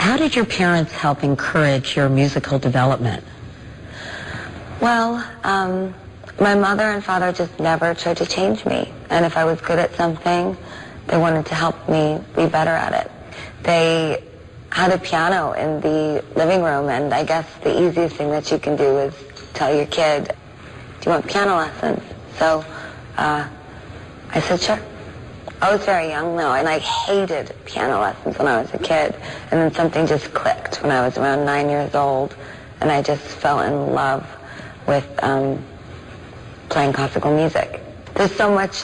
How did your parents help encourage your musical development? Well, my mother and father just never tried to change me. And if I was good at something, they wanted to help me be better at it. They had a piano in the living room, and I guess the easiest thing that you can do is tell your kid, do you want piano lessons? So I said, sure. I was very young though, and I hated piano lessons when I was a kid. And then something just clicked when I was around 9 years old, and I just fell in love with playing classical music. There's so much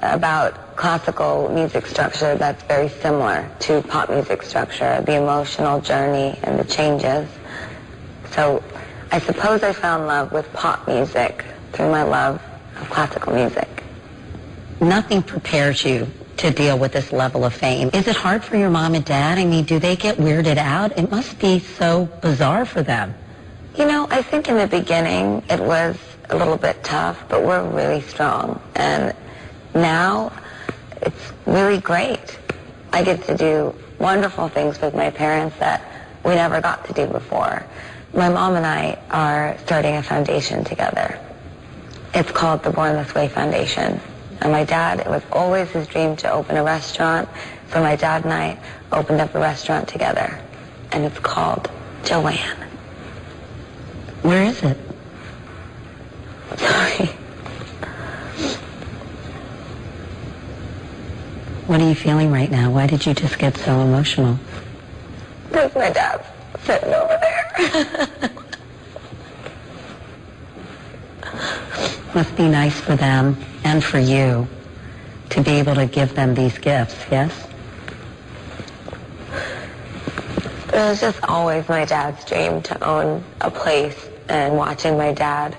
about classical music structure that's very similar to pop music structure, the emotional journey and the changes. So I suppose I fell in love with pop music through my love of classical music. Nothing prepares you to deal with this level of fame. Is it hard for your mom and dad? I mean, do they get weirded out? It must be so bizarre for them. You know, I think in the beginning it was a little bit tough, but we're really strong. And now it's really great. I get to do wonderful things with my parents that we never got to do before. My mom and I are starting a foundation together. It's called the Born This Way Foundation. And my dad, it was always his dream to open a restaurant, so my dad and I opened up a restaurant together. And it's called Joanne. Where is it? Sorry. What are you feeling right now? Why did you just get so emotional? There's my dad sitting over there. Must be nice for them and for you to be able to give them these gifts, yes? It was just always my dad's dream to own a place, and watching my dad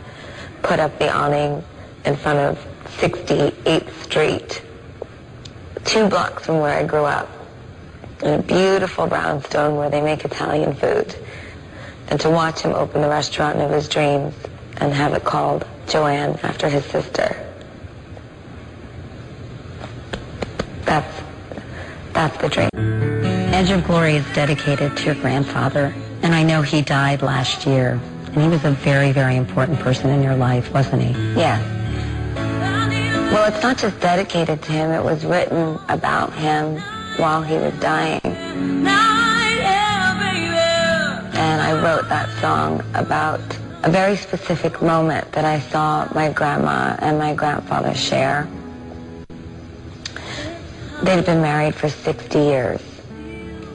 put up the awning in front of 68th Street, 2 blocks from where I grew up, in a beautiful brownstone where they make Italian food, and to watch him open the restaurant of his dreams and have it called Joanne after his sister. That's the dream. Edge of Glory is dedicated to your grandfather, and I know he died last year, and he was a very, very important person in your life, wasn't he? Yes. Well, it's not just dedicated to him, it was written about him while he was dying. And I wrote that song about a very specific moment that I saw my grandma and my grandfather share. They'd been married for 60 years,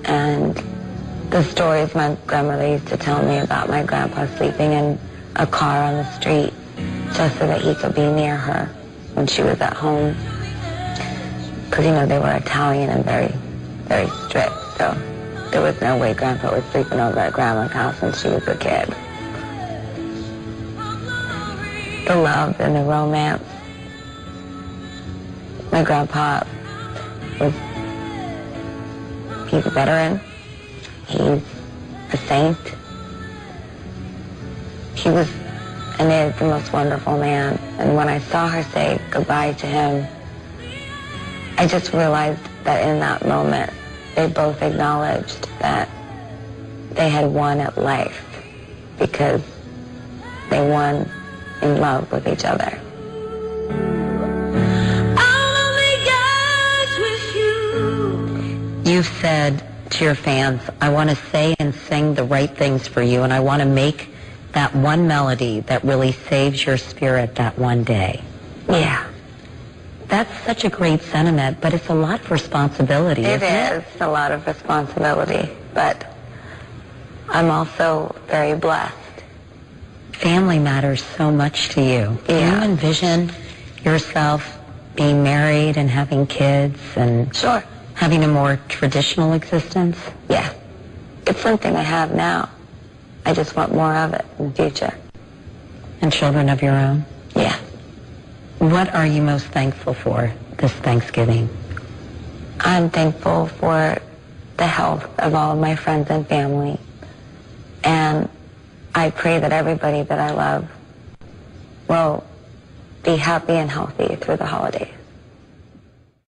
and the stories my grandmother used to tell me about my grandpa sleeping in a car on the street just so that he could be near her when she was at home. Because, you know, they were Italian and very, very strict, so there was no way grandpa was sleeping over at grandma's house when she was a kid. The love and the romance. My grandpa he's a veteran. He's a saint. He was and is the most wonderful man. And when I saw her say goodbye to him, I just realized that in that moment, they both acknowledged that they had won at life because they won in love with each other. You've said to your fans, I want to say and sing the right things for you, and I want to make that one melody that really saves your spirit that one day. Yeah. That's such a great sentiment, but it's a lot of responsibility, isn't it? It is a lot of responsibility, but I'm also very blessed. Family matters so much to you. Yeah. Can you envision yourself being married and having kids and Sure. having a more traditional existence? Yeah. It's something I have now. I just want more of it in the future. And children of your own? Yeah. What are you most thankful for this Thanksgiving? I'm thankful for the health of all of my friends and family. And I pray that everybody that I love will be happy and healthy through the holidays.